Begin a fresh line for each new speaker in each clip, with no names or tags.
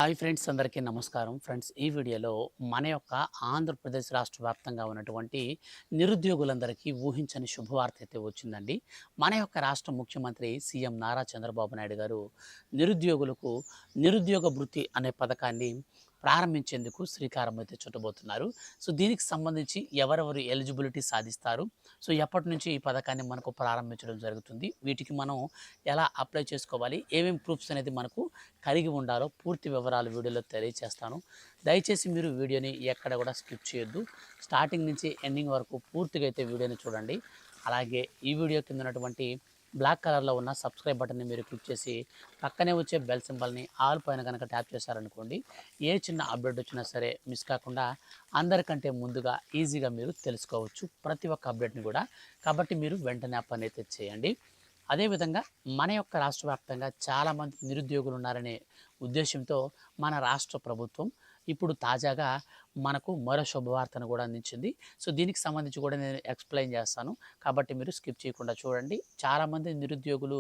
Hi friends, అందరికీ నమస్కారం. Friends, ఈ వీడియోలో మన యొక్క ఆంధ్రప్రదేశ్ రాష్ట్ర వ్యాప్తంగా ఉన్నటువంటి నిరుద్యోగులందరికీ ఊహించని శుభవార్త అయితే వచ్చిందండి. మన యొక్క రాష్ట్ర ముఖ్యమంత్రి సీఎం నారా చంద్రబాబు నాయుడు గారు నిరుద్యోగులకు నిరుద్యోగ భృతి అనే పథకాన్ని ప్రారంభించేందుకు శ్రీకారం అయితే చుట్టబోతున్నారు. సో దీనికి సంబంధించి ఎవరెవరు ఎలిజిబిలిటీ సాధిస్తారు, సో ఎప్పటి నుంచి ఈ పథకాన్ని మనకు ప్రారంభించడం జరుగుతుంది, వీటికి మనం ఎలా అప్లై చేసుకోవాలి, ఏమేమి ప్రూఫ్స్ అనేది మనకు కలిగి ఉండాలో పూర్తి వివరాలు వీడియోలో తెలియజేస్తాను. దయచేసి మీరు వీడియోని ఎక్కడ కూడా స్కిప్ చేయొద్దు. స్టార్టింగ్ నుంచి ఎండింగ్ వరకు పూర్తిగా అయితే వీడియోని చూడండి. అలాగే ఈ వీడియో కింద ఉన్నటువంటి బ్లాక్ కలర్లో ఉన్న సబ్స్క్రైబ్ బటన్ని మీరు క్లిక్ చేసి పక్కనే వచ్చే బెల్ సింబల్ని ఆల్ పైన కనుక ట్యాప్ చేశారనుకోండి, ఏ చిన్న అప్డేట్ వచ్చినా సరే మిస్ కాకుండా అందరికంటే ముందుగా ఈజీగా మీరు తెలుసుకోవచ్చు ప్రతి ఒక్క అప్డేట్ని కూడా. కాబట్టి మీరు వెంటనే ఆ పని అయితే చేయండి. అదేవిధంగా మన యొక్క రాష్ట్ర వ్యాప్తంగా చాలామంది నిరుద్యోగులు ఉన్నారనే ఉద్దేశంతో మన రాష్ట్ర ప్రభుత్వం ఇప్పుడు తాజాగా మనకు మరో శుభవార్తను కూడా అందించింది. సో దీనికి సంబంధించి కూడా నేను ఎక్స్ప్లెయిన్ చేస్తాను, కాబట్టి మీరు స్కిప్ చేయకుండా చూడండి. చాలామంది నిరుద్యోగులు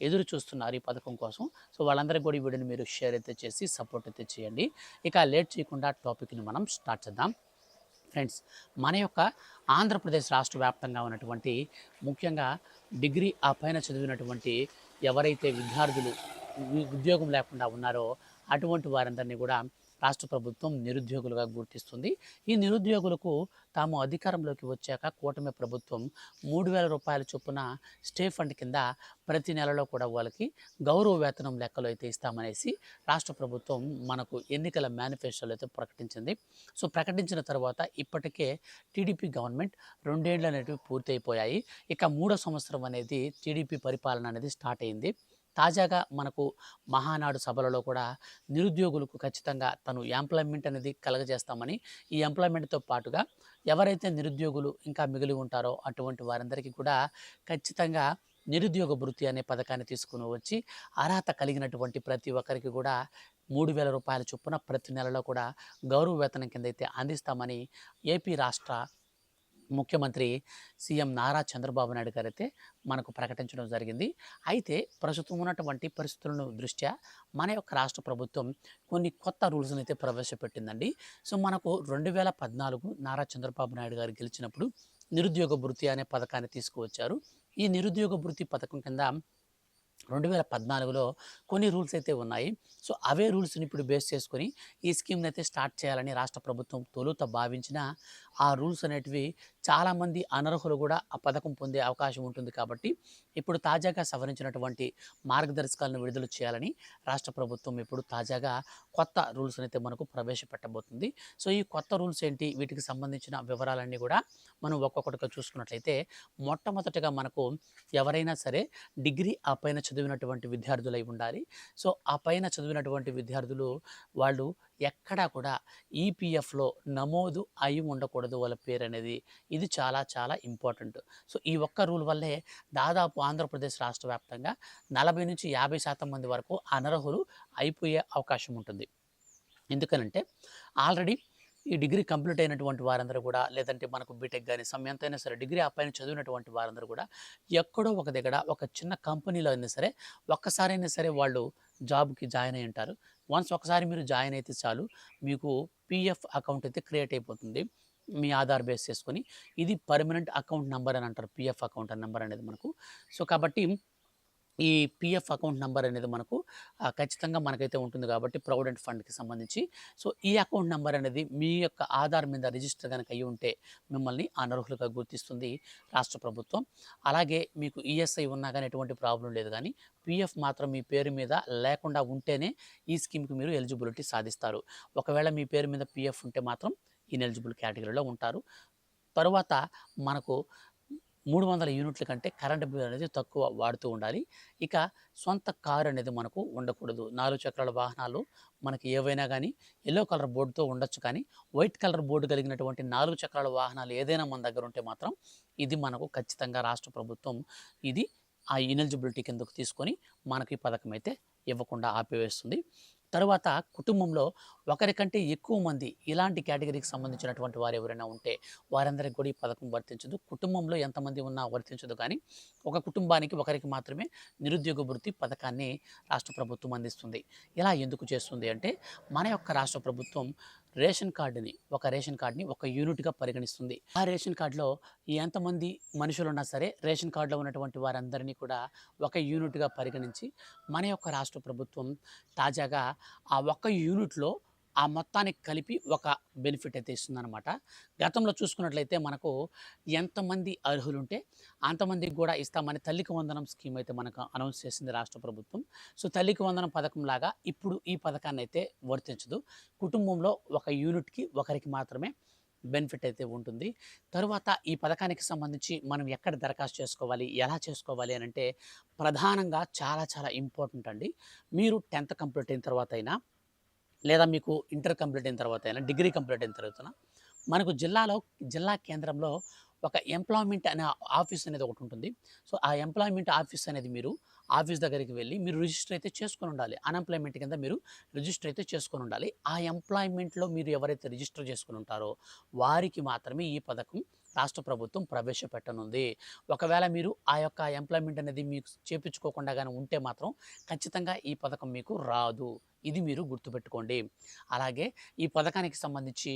ఎదురు చూస్తున్నారు ఈ పథకం కోసం. సో వాళ్ళందరికీ కూడా ఈ వీడియోని మీరు షేర్ అయితే చేసి సపోర్ట్ అయితే చేయండి. ఇక లేట్ చేయకుండా టాపిక్ని మనం స్టార్ట్ చేద్దాం. ఫ్రెండ్స్, మన యొక్క ఆంధ్రప్రదేశ్ రాష్ట్ర వ్యాప్తంగా ఉన్నటువంటి ముఖ్యంగా డిగ్రీ ఆ పైన చదివినటువంటి ఎవరైతే విద్యార్థులు ఉద్యోగం లేకుండా ఉన్నారో అటువంటి వారందరినీ కూడా రాష్ట్ర ప్రభుత్వం నిరుద్యోగులుగా గుర్తిస్తుంది. ఈ నిరుద్యోగులకు తాము అధికారంలోకి వచ్చాక కూటమి ప్రభుత్వం 3,000 రూపాయల చొప్పున స్టే ఫండ్ కింద ప్రతి నెలలో కూడా వాళ్ళకి గౌరవ వేతనం లెక్కలో అయితే ఇస్తామనేసి రాష్ట్ర ప్రభుత్వం మనకు ఎన్నికల మేనిఫెస్టోలో అయితే ప్రకటించింది. సో ప్రకటించిన తర్వాత ఇప్పటికే టీడీపీ గవర్నమెంట్ 2 ఏళ్ళు అనేటివి పూర్తయిపోయాయి. ఇక 3వ సంవత్సరం అనేది టీడీపీ పరిపాలన అనేది స్టార్ట్ అయింది. తాజాగా మనకు మహానాడు సభలలో కూడా నిరుద్యోగులకు ఖచ్చితంగా తను ఎంప్లాయ్మెంట్ అనేది కలగజేస్తామని, ఈ ఎంప్లాయ్మెంట్తో పాటుగా ఎవరైతే నిరుద్యోగులు ఇంకా మిగిలి ఉంటారో అటువంటి వారందరికీ కూడా ఖచ్చితంగా నిరుద్యోగ భృతి అనే పథకాన్ని తీసుకుని వచ్చి అర్హత కలిగినటువంటి ప్రతి ఒక్కరికి కూడా 3,000 రూపాయల చొప్పున ప్రతి నెలలో కూడా గౌరవ వేతనం కింద అయితే అందిస్తామని ఏపీ రాష్ట్ర ముఖ్యమంత్రి సీఎం నారా చంద్రబాబు నాయుడు గారు అయితే మనకు ప్రకటించడం జరిగింది. అయితే ప్రస్తుతం ఉన్నటువంటి పరిస్థితులను దృష్ట్యా మన యొక్క రాష్ట్ర ప్రభుత్వం కొన్ని కొత్త రూల్స్ని అయితే ప్రవేశపెట్టిందండి. సో మనకు 2014 నారా చంద్రబాబు నాయుడు గారు గెలిచినప్పుడు నిరుద్యోగ భృతి అనే పథకాన్ని తీసుకువచ్చారు. ఈ నిరుద్యోగ భృతి పథకం కింద 2014లో కొన్ని రూల్స్ అయితే ఉన్నాయి. సో అవే రూల్స్ని ఇప్పుడు బేస్ చేసుకొని ఈ స్కీమ్ని అయితే స్టార్ట్ చేయాలని రాష్ట్ర ప్రభుత్వం తొలుత భావించిన ఆ రూల్స్ అనేటివి చాలామంది అనర్హులు కూడా ఆ పథకం పొందే అవకాశం ఉంటుంది. కాబట్టి ఇప్పుడు తాజాగా సవరించినటువంటి మార్గదర్శకాలను విడుదల చేయాలని రాష్ట్ర ప్రభుత్వం ఇప్పుడు తాజాగా కొత్త రూల్స్ని అయితే మనకు ప్రవేశపెట్టబోతుంది. సో ఈ కొత్త రూల్స్ ఏంటి, వీటికి సంబంధించిన వివరాలన్నీ కూడా మనం ఒక్కొక్కటిగా చూసుకున్నట్లయితే మొట్టమొదటిగా మనకు ఎవరైనా సరే డిగ్రీ ఆ పైన చదివినటువంటి విద్యార్థులై ఉండాలి. సో ఆ పైన చదివినటువంటి విద్యార్థులు వాళ్ళు ఎక్కడా కూడా ఈపీఎఫ్లో నమోదు అయి ఉండకూడదు వాళ్ళ పేరు అనేది. ఇది చాలా చాలా ఇంపార్టెంట్. సో ఈ ఒక్క రూల్ వల్లే దాదాపు ఆంధ్రప్రదేశ్ రాష్ట్ర వ్యాప్తంగా 40-50% మంది వరకు అనర్హులు అయిపోయే అవకాశం ఉంటుంది. ఎందుకనంటే ఆల్రెడీ ఈ డిగ్రీ కంప్లీట్ అయినటువంటి వారందరూ కూడా, లేదంటే మనకు బీటెక్ కానీ ఎంతైనా సరే డిగ్రీ ఆ పైన చదివినటువంటి వారందరూ కూడా ఎక్కడో ఒక దగ్గర ఒక చిన్న కంపెనీలో అయినా సరే ఒక్కసారైనా సరే వాళ్ళు జాబ్కి జాయిన్ అయి ఉంటారు. వన్స్ ఒకసారి మీరు జాయిన్ అయితే చాలు, మీకు పీఎఫ్ అకౌంట్ అయితే క్రియేట్ అయిపోతుంది మీ ఆధార్ బేస్ చేసుకొని. ఇది పర్మనెంట్ అకౌంట్ నెంబర్ అని అంటారు, పీఎఫ్ అకౌంట్ నెంబర్ అనేది మనకు. సో కాబట్టి ఈ పీఎఫ్ అకౌంట్ నెంబర్ అనేది మనకు ఖచ్చితంగా మనకైతే ఉంటుంది కాబట్టి ప్రావిడెంట్ ఫండ్కి సంబంధించి. సో ఈ అకౌంట్ నెంబర్ అనేది మీ యొక్క ఆధార్ మీద రిజిస్టర్ కనుక అయ్యి ఉంటే మిమ్మల్ని అనర్హులుగా గుర్తిస్తుంది రాష్ట్ర ప్రభుత్వం. అలాగే మీకు ఈఎస్ఐ ఉన్నా కానీ ఎటువంటి ప్రాబ్లం లేదు, కానీ పీఎఫ్ మాత్రం మీ పేరు మీద లేకుండా ఉంటేనే ఈ స్కీమ్కి మీరు ఎలిజిబిలిటీ సాధిస్తారు. ఒకవేళ మీ పేరు మీద పీఎఫ్ ఉంటే మాత్రం ఇన్ఎలిజిబుల్ కేటగిరీలో ఉంటారు. తరువాత మనకు 300 యూనిట్ల కంటే కరెంట్ బిల్ అనేది తక్కువ వాడుతూ ఉండాలి. ఇక సొంత కారు అనేది మనకు ఉండకూడదు. 4 చక్రాల వాహనాలు మనకి ఏవైనా కానీ యెల్లో కలర్ బోర్డుతో ఉండొచ్చు, కానీ వైట్ కలర్ బోర్డు కలిగినటువంటి 4 చక్రాల వాహనాలు ఏదైనా మన దగ్గర ఉంటే మాత్రం ఇది మనకు ఖచ్చితంగా రాష్ట్ర ప్రభుత్వం ఇది ఆ ఇనెలిజిబిలిటీ కిందకు తీసుకొని మనకి ఈ పథకం అయితే ఇవ్వకుండా ఆపివేస్తుంది. తరువాత కుటుంబంలో ఒకరికంటే ఎక్కువ మంది ఇలాంటి కేటగిరీకి సంబంధించినటువంటి వారు ఎవరైనా ఉంటే వారందరికి కూడా ఈ పథకం వర్తించదు. కుటుంబంలో ఎంతమంది ఉన్నా వర్తించదు కానీ ఒక కుటుంబానికి ఒకరికి మాత్రమే నిరుద్యోగ భృతి పథకాన్ని రాష్ట్ర ప్రభుత్వం అందిస్తుంది. ఇలా ఎందుకు చేస్తుంది అంటే మన యొక్క రాష్ట్ర ప్రభుత్వం రేషన్ కార్డ్‌ని ఒక యూనిట్‌గా పరిగణిస్తుంది. ఆ రేషన్ కార్డ్‌లో ఎంతమంది మనుషులున్నా సరే రేషన్ కార్డ్‌లో ఉన్నటువంటి వారందరినీ కూడా ఒక యూనిట్‌గా పరిగణించి మన యొక్క రాష్ట్ర ప్రభుత్వం తాజాగా ఆ ఒక్క యూనిట్‌లో ఆ మొత్తానికి కలిపి ఒక బెనిఫిట్ అయితే ఇస్తుందనమాట. గతంలో చూసుకున్నట్లయితే మనకు ఎంతమంది అర్హులుంటే అంతమందికి కూడా ఇస్తామని తల్లికి వందనం స్కీమ్ అయితే మనకు అనౌన్స్ చేసింది రాష్ట్ర ప్రభుత్వం. సో, తల్లికి వందనం పథకంలాగా ఇప్పుడు ఈ పథకాన్నయితే వర్తించదు. కుటుంబంలో ఒక యూనిట్‌కి ఒకరికి మాత్రమే బెనిఫిట్ అయితే ఉంటుంది. తరువాత ఈ పథకానికి సంబంధించి మనం ఎక్కడ దరఖాస్తు చేసుకోవాలి? ఎలా చేసుకోవాలి అనంటే ప్రధానంగా చాలా చాలా ఇంపార్టెంట్ అండి. మీరు 10థ్ కంప్లీట్ అయిన తర్వాత అయినా లేదా మీకు ఇంటర్ కంప్లీట్ అయిన తర్వాత అయినా, డిగ్రీ కంప్లీట్ అయిన తర్వాతన మనకు జిల్లా కేంద్రంలో ఒక ఎంప్లాయ్‌మెంట్ అనే ఆఫీస్ అనేది ఒకటుంటుంది. సో, ఆ ఎంప్లాయ్‌మెంట్ ఆఫీస్ అనేది మీరు ఆఫీస్ దగ్గరికి వెళ్లి మీరు రిజిస్టర్ అయితే చేసుకొనుండాలి. అన్‌ఎంప్లాయ్‌మెంట్ కింద మీరు రిజిస్టర్ అయితే చేసుకొనుండాలి. ఆ ఎంప్లాయ్‌మెంట్‌లో మీరు ఎవరైతే రిజిస్టర్ చేసుకొనుంటారో వారికి మాత్రమే ఈ పథకం రాష్ట్ర ప్రభుత్వం ప్రవేశపెట్టనుంది. ఒకవేళ మీరు ఆ యొక్క ఎంప్లాయ్‌మెంట్ అనేది మీకు చేపించుకోకుండా గాని ఉంటే మాత్రం ఖచ్చితంగా ఈ పథకం మీకు రాదు. ఇది మీరు గుర్తుపెట్టుకోండి. అలాగే ఈ పథకానికి సంబంధించి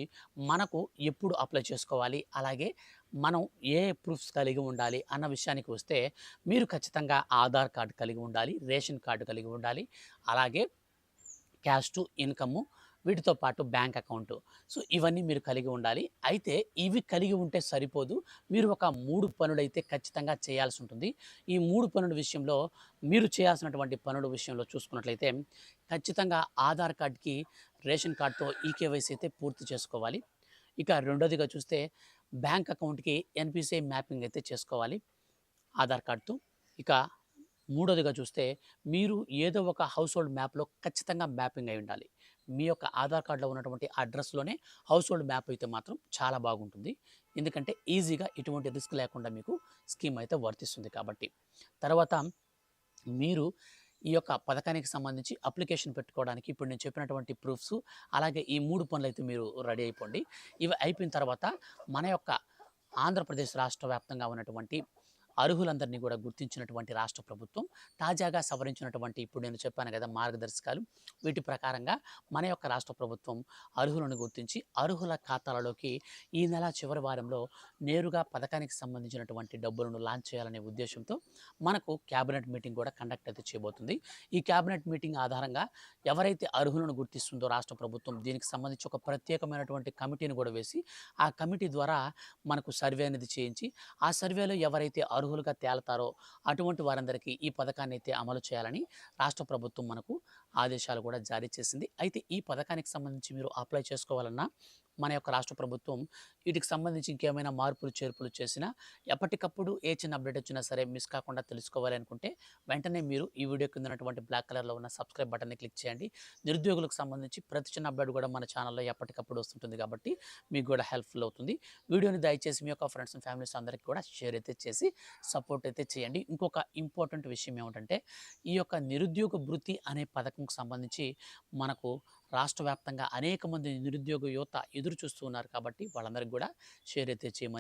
మనకు ఎప్పుడు అప్లై చేసుకోవాలి? అలాగే మనం ఏ ప్రూఫ్స్ కలిగి ఉండాలి అన్న విషయానికి వస్తే మీరు ఖచ్చితంగా ఆధార్ కార్డ్ కలిగి ఉండాలి, రేషన్ కార్డ్ కలిగి ఉండాలి, అలాగే క్యాష్ టు ఇన్‌కమ్ వీటితో పాటు బ్యాంక్ అకౌంట్. సో, ఇవన్నీ మీరు కలిగి ఉండాలి. అయితే ఇవి కలిగి ఉంటే సరిపోదు. మీరు ఒక 3 పనులైతే ఖచ్చితంగా చేయాల్సి ఉంటుంది. ఈ 3 పనుల విషయంలో మీరు చేయాల్సినటువంటి పనుల విషయంలో చూసుకున్నట్లయితే ఖచ్చితంగా ఆధార్ కార్డ్‌కి, రేషన్ కార్డ్‌తో ఈకేవైసీ అయితే పూర్తి చేసుకోవాలి. ఇక రెండోదిగా చూస్తే బ్యాంక్ అకౌంట్‌కి ఎన్‌పిసిఐ మ్యాపింగ్ అయితే చేసుకోవాలి ఆధార్ కార్డ్‌తో. ఇక మూడోదిగా చూస్తే మీరు ఏదో ఒక హౌస్‌హోల్డ్ మ్యాప్‌లో ఖచ్చితంగా మ్యాపింగ్ అయి ఉండాలి. మీ యొక్క ఆధార్ కార్డ్‌లో ఉన్నటువంటి అడ్రెస్‌లోనే హౌస్‌హోల్డ్ మ్యాప్ అయితే మాత్రం చాలా బాగుంటుంది. ఎందుకంటే ఈజీగా ఎటువంటి రిస్క్ లేకుండా మీకు స్కీమ్ అయితే వర్తిస్తుంది కాబట్టి. తర్వాత మీరు ఈ యొక్క పథకానికి సంబంధించి అప్లికేషన్ పెట్టుకోవడానికి ఇప్పుడు నేను చెప్పినటువంటి ప్రూఫ్స్ అలాగే ఈ 3 పనులైతే మీరు రెడీ అయిపోండి. ఇవి అయిపోయిన తర్వాత మన యొక్క ఆంధ్రప్రదేశ్ రాష్ట్ర వ్యాప్తంగా ఉన్నటువంటి అర్హులందరినీ కూడా గుర్తించినటువంటి రాష్ట్ర ప్రభుత్వం తాజాగా సవరించినటువంటి ఇప్పుడు నేను చెప్పాను కదా మార్గదర్శకాలు వీటి ప్రకారంగా మన యొక్క రాష్ట్ర ప్రభుత్వం అర్హులను గుర్తించి అర్హుల ఖాతాలలోకి ఈ నెల చివరి వారంలో నేరుగా పథకానికి సంబంధించినటువంటి డబ్బులను లాంచ్ చేయాలనే ఉద్దేశంతో మనకు క్యాబినెట్ మీటింగ్ కూడా కండక్ట్ అయితే చేయబోతుంది. ఈ క్యాబినెట్ మీటింగ్ ఆధారంగా ఎవరైతే అర్హులను గుర్తిస్తుందో రాష్ట్ర ప్రభుత్వం దీనికి సంబంధించి ఒక ప్రత్యేకమైనటువంటి కమిటీని కూడా వేసి ఆ కమిటీ ద్వారా మనకు సర్వే అనేది చేయించి ఆ సర్వేలో ఎవరైతే అర్హులుగా తేలతారో అటువంటి వారందరికీ ఈ పథకాన్ని అయితే అమలు చేయాలని రాష్ట్ర ప్రభుత్వం మనకు ఆదేశాలు కూడా జారీ చేసింది. అయితే ఈ పథకానికి సంబంధించి మీరు అప్లై చేసుకోవాలన్నా మన యొక్క రాష్ట్ర ప్రభుత్వం వీటికి సంబంధించి ఇంకేమైనా మార్పులు చేర్పులు చేసినా ఎప్పటికప్పుడు ఏ చిన్న అప్డేట్ వచ్చినా సరే మిస్ కాకుండా తెలుసుకోవాలి అనుకుంటే వెంటనే మీరు ఈ వీడియో కింద ఉన్నటువంటి బ్లాక్ కలర్లో ఉన్న సబ్స్క్రైబ్ బటన్ని క్లిక్ చేయండి. నిరుద్యోగులకు సంబంధించి ప్రతి చిన్న అప్డేట్ కూడా మన ఛానల్లో ఎప్పటికప్పుడు వస్తుంటుంది కాబట్టి మీకు కూడా హెల్ప్ఫుల్ అవుతుంది. వీడియోని దయచేసి మీ యొక్క ఫ్రెండ్స్ అండ్ ఫ్యామిలీస్ అందరికీ కూడా షేర్ అయితే చేసి సపోర్ట్ అయితే చేయండి. ఇంకొక ఇంపార్టెంట్ విషయం ఏమిటంటే ఈ యొక్క నిరుద్యోగ భృతి అనే పథకంకు సంబంధించి మనకు రాష్ట్ర వ్యాప్తంగా అనేక మంది నిరుద్యోగ యువత ఎదురు చూస్తూ ఉన్నారు కాబట్టి వాళ్ళందరికీ కూడా షేర్ అయితే చేయమని